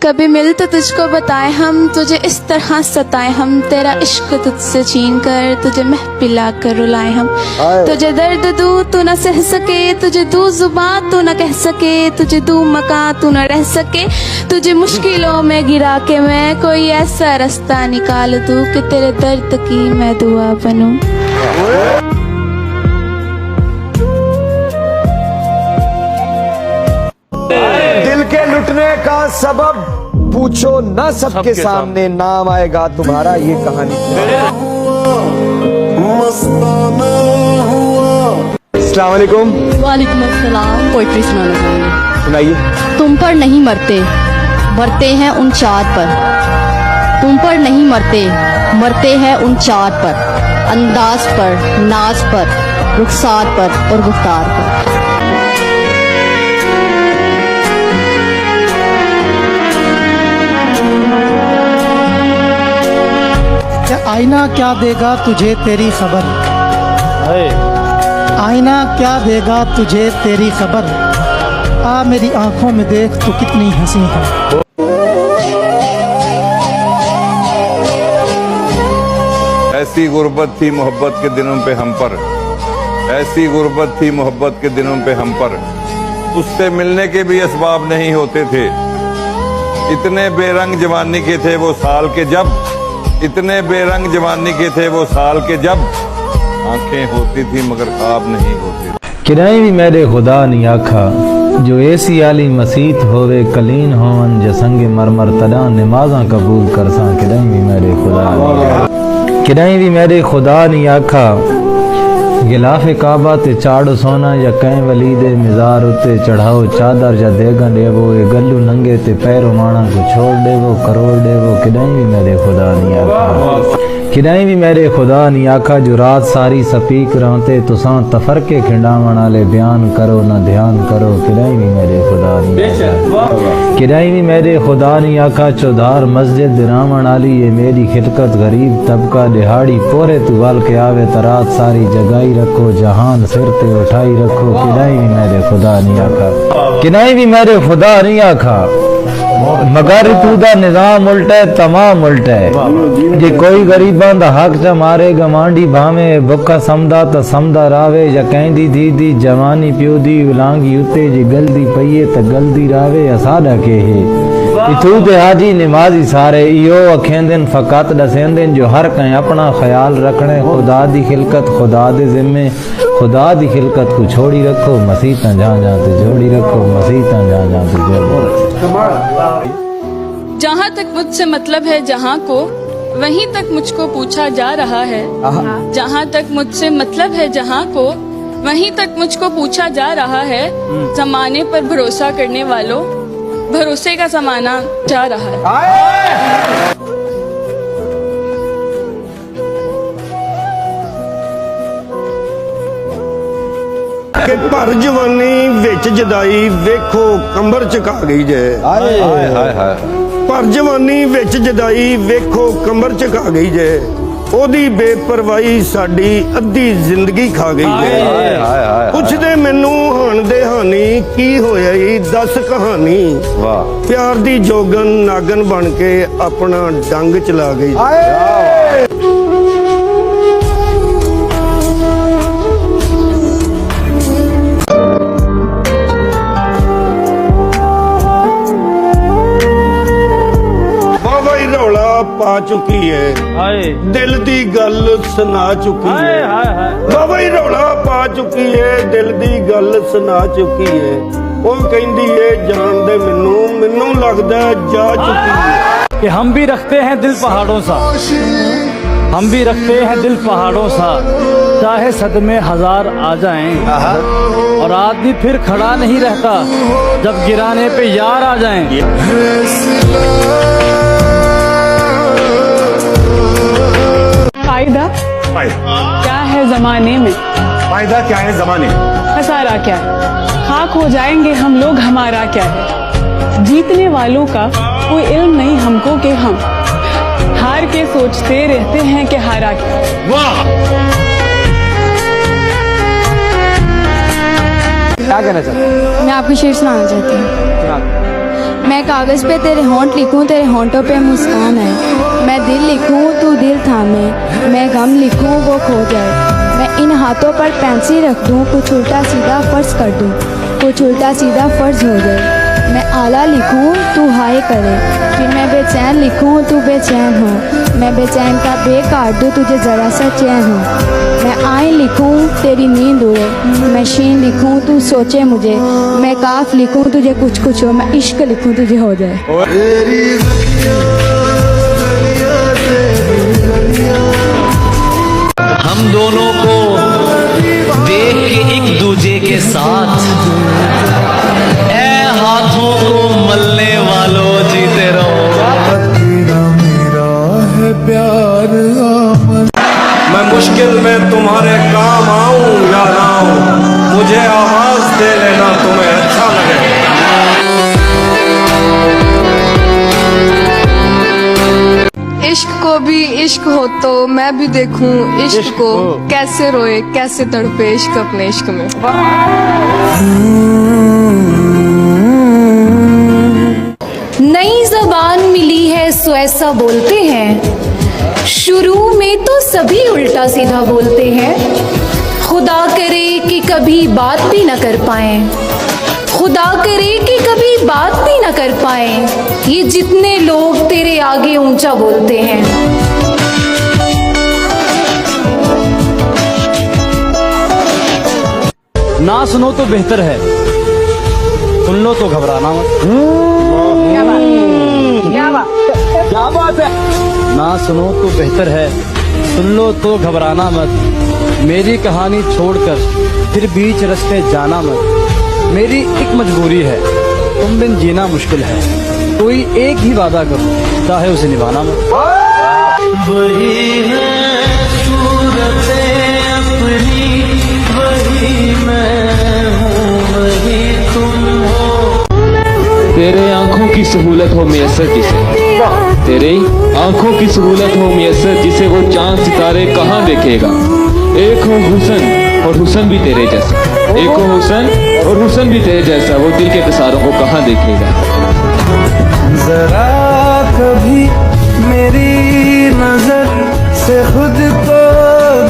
कभी मिल तो तुझको बताए हम, तुझे इस तरह सताए हम, तेरा इश्क तुझसे छीन कर तुझे महफिला कर रुलाए हम। तुझे दर्द दूं तू न सह सके, तुझे दूं जुबान तू न कह सके, तुझे दूं मकान तू न रह सके, तुझे मुश्किलों में गिरा के मैं कोई ऐसा रास्ता निकाल दूं कि तेरे दर्द की मैं दुआ बनूं। दिल के लुटने का सबब पूछो न सबके सामने, नाम आएगा तुम्हारा ये कहानी। अस्सलाम वालेकुम। वालेकुम अस्सलाम। पोइट्री सुनाना चाहूँगी। सुनाइए। तुम पर नहीं मरते, मरते हैं उन चाँद पर। तुम पर नहीं मरते, मरते हैं उन चाँद पर, अंदाज पर, नाज पर, रुखसार पर और गुफ्तार पर। आईना क्या देगा तुझे तेरी खबर, आईना क्या देगा तुझे तेरी खबर, आ मेरी आंखों में देख तू कितनी हंसी है। ऐसी गुर्बत थी मोहब्बत के दिनों पे हम पर, ऐसी गुर्बत थी मोहब्बत के दिनों पे हम पर, उससे मिलने के भी असबाब नहीं होते थे। इतने बेरंग जवानी के थे वो साल के जब, इतने बेरंग जवानी के थे वो साल के जब, आंखें होती थी मगर ख्वाब नहीं होते। किराए भी मेरे खुदा नहीं आखा, जो ऐसी आली मसीत होवे कलीन होवन जसंगे मरमर तदा नमाजा कबूल करसा। किराए भी मेरे खुदा, किराए भी मेरे खुदा नहीं आखा, गिलाफे काबा ते चाड़ो सोना या कहीं वली दे मिजार उते चढ़ाओ चादर या देगा देवो, ये गल्लू नंगे ते पैरों माना को छोड़ देवो करोड़ देवो। किदाई भी मेरे खुदा नहीं आखा, किदाई भी मेरे खुदा नहीं आखा, जो रात सारी सपीक रहते तुसां तफरके खिंडावण आले बयान करो ना ध्यान करो। किदाई भी मेरे खुदा नहीं आखा, किदाई भी मेरे खुदा नहीं आखा, चौधार मस्जिद रावण आली ये मेरी खिदकत गरीब तबका दिहाड़ी पोरे तू वाल के आवे तरात सारी जगाई रखो जहान सिर ते उठाई रखो। किदाई भी मेरे खुदा नहीं आखा, किदाई भी मेरे खुदा नहीं आखा, मगर तू दा निजाम उल्टा है तमाम उल्टा है। जे कोई गरीबां दा हक च मारे गवांडी भावे, बुक्का समदा तो समदा रावे, या कहंदी दी दी जवानी प्यो दी उलांगी उते जे गलदी पईए त गलदी रावे। असाडा के है इथू ते हाजी नमाजी सारे इहो अखेंदन फकत दसेंदन, जो हर कहीं अपना ख्याल रखने। खुदा दी खिलकत खुदा दे जिम्मे, खुदा दी खिलकत को छोड़ी रखो मसीता जा जा ते जोड़ी रखो, मसीता जा जा ते जोड़ी। जहाँ तक मुझसे मतलब है जहाँ को, वहीं तक मुझको पूछा जा रहा है। जहाँ तक मुझसे मतलब है जहाँ को, वहीं तक मुझको पूछा जा रहा है। जमाने पर भरोसा करने वालों, भरोसे का जमाना जा रहा है। कि भर जवानी विच जदाई वेखो कंबर चका गई जे। भर जवानी विच जदाई वेखो कंबर चका गई जे, ओदी बेपरवाही साडी अद्धी जिंदगी खा गई जे। पुछदे मैनू हान दे हानी की होया ई दस कहानी, प्यार दी जोगन नागन बन के अपना डंग चला गई। पा चुकी है दिल दी गल सुना चुकी है, बाबा ही रौला पा चुकी है दिल दी गल सुना चुकी है। वो कहंदी है जान दे मैनू, मैनू लगदा जा चुकी है। कि हम भी रखते हैं दिल पहाड़ों सा, हम भी रखते हैं दिल पहाड़ों सा, चाहे सदमे हजार आ जाएं, और आदमी फिर खड़ा नहीं रहता जब गिराने पे यार आ जाएं। फायदा क्या है जमाने में, फायदा क्या है जमाने, खसारा क्या है, खाक हो जाएंगे हम लोग हमारा क्या है। जीतने वालों का कोई इल्म नहीं हमको कि हम हार के सोचते रहते हैं कि हारा क्या। वाह, क्या कहना चाहते हैं? मैं आपको शेर सुनाना चाहती हूँ। मैं कागज़ पे तेरे होंठ लिखूं, तेरे होंठों पे मुस्कान है। मैं दिल लिखूं, तू दिल थामे, मैं गम लिखूं, वो खो जाए। मैं इन हाथों पर पेंसिल रख दूं, कुछ उल्टा सीधा फर्ज कर दूं, कुछ उल्टा सीधा फर्ज हो जाए। मैं आला लिखूं, तू हाय करे, फिर मैं बेचैन लिखूं, तू बेचैन हो। मैं बेचैन का बे काट दूं, तुझे ज़रा सा चैन हो। मैं आइन लिखूं, तेरी नींद उड़े, मैं शीन लिखूं, तू सोचे मुझे। मैं काफ लिखूं, तुझे कुछ कुछ हो, मैं इश्क लिखूं, तुझे हो जाए। हम दोनों को देख के एक दूजे के साथ, ऐ हाथों को मलने वालों जीते रहो। मैं मुश्किल में तुम्हारे काम आऊं या ना आऊं, मुझे आवाज दे लेना तुम्हें अच्छा लगे। इश्क को भी इश्क हो तो मैं भी देखूं इश्क को, कैसे रोए कैसे तड़पे इश्क अपने इश्क में। नई ज़बान मिली है सो ऐसा बोलते हैं, शुरू में तो सभी उल्टा सीधा बोलते हैं। खुदा करे कि कभी बात भी न कर पाएं, खुदा करे कि कभी बात भी न कर पाएं, ये जितने लोग तेरे आगे ऊंचा बोलते हैं। ना सुनो तो बेहतर है, सुन लो तो घबराना मत। क्या बात है। ना सुनो तो बेहतर है, सुन लो तो घबराना मत। मेरी कहानी छोड़कर फिर बीच रास्ते जाना मत। मेरी एक मजबूरी है, तुम बिन जीना मुश्किल है। कोई एक ही वादा करो, चाहे उसे निभाना मत। वही है सूरतें अपनी, वही मैं हूँ, वही तुम हो। तेरे आंखों की सहूलत हो मैसर जिसे, तेरे आंखों की सहूलत हो मैसर जिसे, वो चांद सितारे कहाँ देखेगा। एक हो हुस्न और हुस्न भी तेरे जैसा, एक हो हुस्न और हुस्न भी तेरे जैसा, वो दिल के तसारों को कहाँ देखेगा। जरा कभी मेरी नजर से खुद को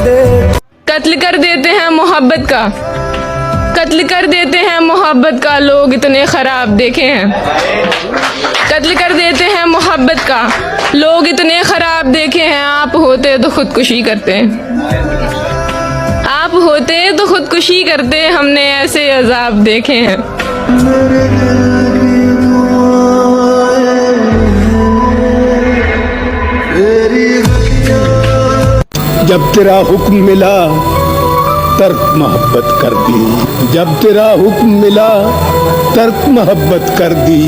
देख। कत्ल कर देते हैं मोहब्बत का, कत्ल कर देते हैं मोहब्बत का, लोग इतने खराब देखे हैं। कत्ल कर देते हैं मोहब्बत का, लोग इतने खराब देखे हैं। आप होते तो खुदकुशी करते, आप होते तो खुदकुशी करते, हमने ऐसे अजाब देखे हैं। जब तेरा हुक्म मिला तर्क मोहब्बत कर दी, जब तेरा हुक्म मिला तर्क मोहब्बत कर दी।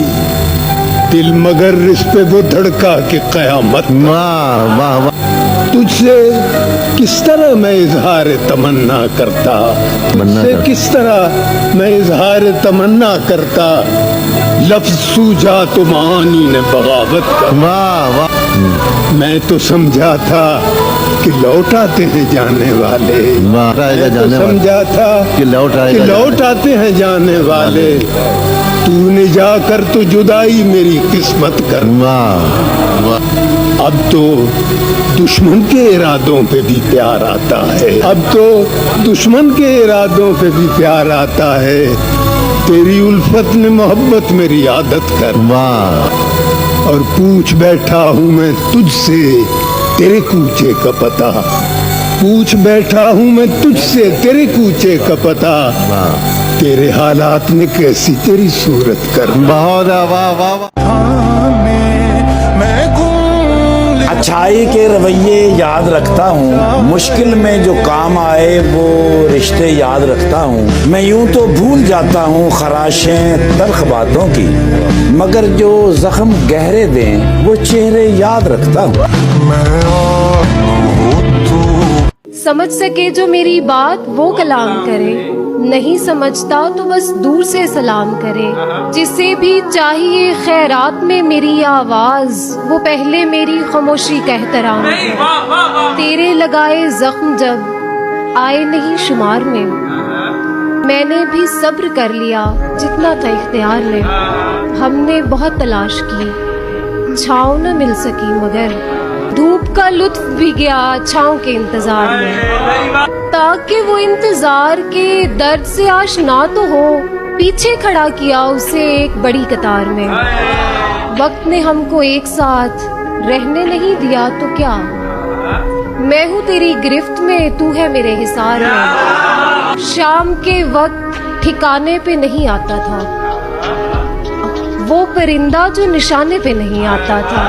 दिल मगर इस पे वो धड़का के कयामत। वाह वाह वाह। तुझसे किस तरह मैं इजहार तमन्ना करता, तुझसे किस तरह मैं इजहार तमन्ना करता। लफ्ज सूझा तो मानी ने बगावत कर। वाह वाह। मैं तो समझा था कि लौट आते हैं जाने वाले, मैं तो समझा था कि लौट आते हैं जाने वाले। तूने जाकर तो जुदाई मेरी किस्मत कर। अब तो दुश्मन के इरादों पे भी प्यार आता है, अब तो दुश्मन के इरादों पे भी प्यार आता है। तेरी उल्फत ने मोहब्बत मेरी आदत कर। और पूछ बैठा हूँ मैं तुझसे तेरे कूचे का पता, पूछ बैठा हूँ मैं तुझसे तेरे कूचे का पता। तेरे हालात ने कैसी तेरी सूरत कर। बहुत वाह वाह। अच्छाई के रवैये याद रखता हूँ, मुश्किल में जो काम आए वो रिश्ते याद रखता हूँ। मैं यूं तो भूल जाता हूँ खराशें तल्ख बातों की, मगर जो जख्म गहरे दें वो चेहरे याद रखता हूँ। समझ सके जो मेरी बात वो कलाम करे, नहीं समझता तो बस दूर से सलाम करे। जिसे भी चाहिए खैरात में मेरी आवाज, वो पहले मेरी खामोशी का एहतराम करे। तेरे लगाए जख्म जब आए नहीं शुमार में, मैंने भी सब्र कर लिया जितना था इख्तियार में। हमने बहुत तलाश की, छाँव न मिल सकी, मगर धूप का लुत्फ भी गया छाँव के इंतजार में, ताकि वो इंतजार के दर्द से आशना तो हो। पीछे खड़ा किया उसे एक बड़ी कतार में, वक्त ने हमको एक साथ रहने नहीं दिया तो क्या। मैं हूँ तेरी गिरफ्त में, तू है मेरे हिसार में। शाम के वक्त ठिकाने पे नहीं आता था वो परिंदा जो निशाने पे नहीं आता था,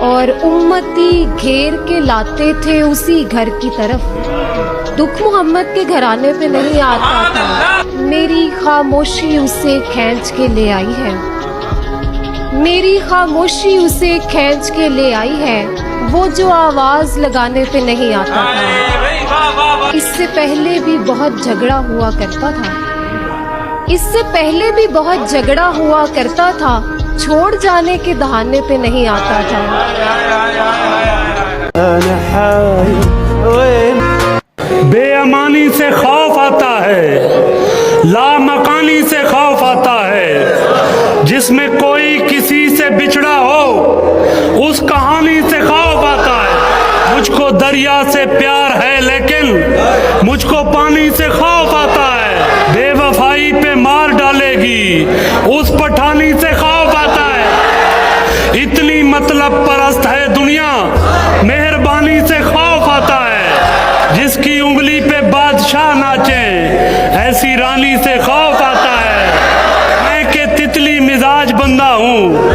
और उम्मती घेर के लाते थे उसी घर की तरफ। दुख मोहम्मद के घराने पे नहीं आता था। मेरी खामोशी उसे खींच के ले आई है, मेरी खामोशी उसे खींच के ले आई है, वो जो आवाज लगाने पे नहीं आता था। इससे पहले भी बहुत झगड़ा हुआ करता था, इससे पहले भी बहुत झगड़ा हुआ करता था, छोड़ जाने के बहाने पे नहीं आता था। बेअमानी से खौफ आता है, लामकानी से खौफ आता है, जिसमें कोई किसी से बिछड़ा हो उस कहानी से खौफ आता है। मुझको दरिया से प्यार है लेकिन मुझको पानी से खौफ आता है। बेवफाई पे मार डालेगी उस पठानी से खौफ आता है। इतनी मतलब परस्त है दुनिया, मेहरबानी से खौफ आता है। जिसकी उंगली पे बादशाह नाचे ऐसी रानी से खौफ आता है। मैं के तितली मिजाज बंदा हूँ,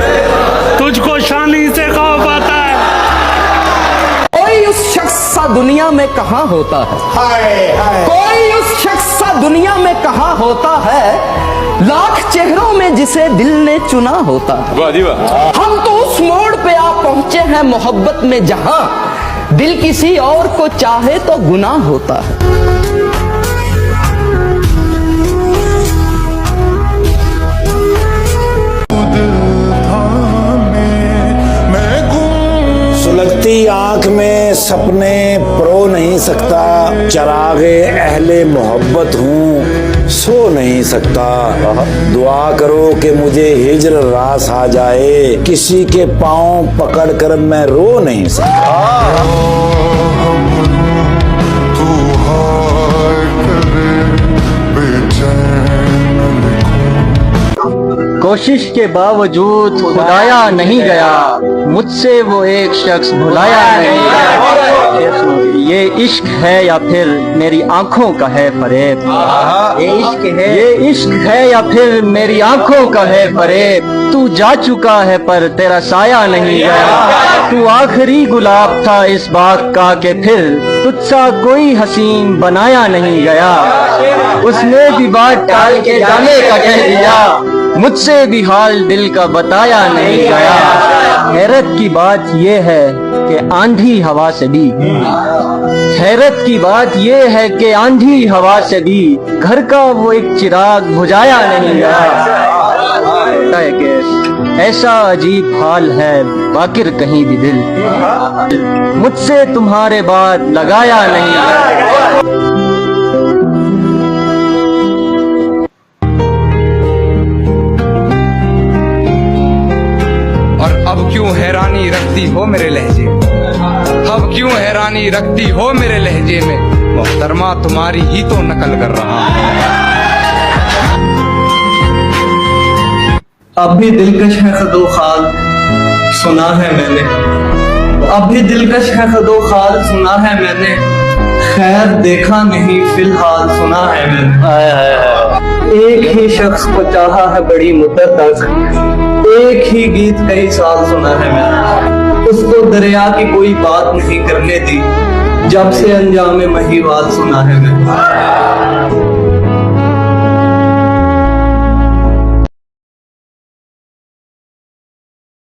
तुझको शानी से खौफ आता है। कोई उस शख्स सा दुनिया में कहाँ होता है, कोई उस शख्स सा दुनिया में कहाँ होता है, लाख चेहरों में जिसे दिल ने चुना होता है। वाह जी वाह। हम तो उस मोड़ पे आ पहुंचे हैं मोहब्बत में जहां दिल किसी और को चाहे तो गुनाह होता है। सुलगती आंख में सपने परो नहीं सकता, चरागे अहले मोहब्बत हूँ सो नहीं सकता। दुआ करो कि मुझे हिज्र रास आ जाए, किसी के पाँव पकड़ कर मैं रो नहीं सकता। कोशिश के बावजूद खुदाया नहीं गया, मुझसे वो एक शख्स भुलाया नहीं गया। ये इश्क है या फिर मेरी आंखों का है फरेब, ये इश्क है या फिर मेरी आंखों का है फरेब। तू जा चुका है पर तेरा साया नहीं गया, तू आखिरी गुलाब था इस बाग का के फिर तुझसा कोई हसीन बनाया नहीं गया। उसने भी बात टाल के जाने का कह दिया, मुझसे भी हाल दिल का बताया नहीं गया। हैरत की बात ये है कि आंधी हवा से भी, हैरत की बात ये है कि आंधी हवा से भी घर का वो एक चिराग बुझाया नहीं गया। ऐसा अजीब हाल है बाकिर कहीं भी दिल, मुझसे तुम्हारे बाद लगाया नहीं गया। अब क्यों हैरानी रखती हो मेरे लहजे, अब क्यों हैरानी रखती हो मेरे लहजे में, मोहतरमा तुम्हारी ही तो नकल कर रहा हूं। अब भी दिलकश है खदो खाल सुना है मैंने, अब भी दिलकश है खदो खाल सुना है मैंने, खैर देखा नहीं फिलहाल सुना है मैंने। एक ही शख्स को चाहा है बड़ी मुद्दत तक, एक ही गीत कई साल सुना है मैंने, उसको दरिया की कोई बात नहीं करने दी, जब से अंजाम महिवाल सुना है मैंने।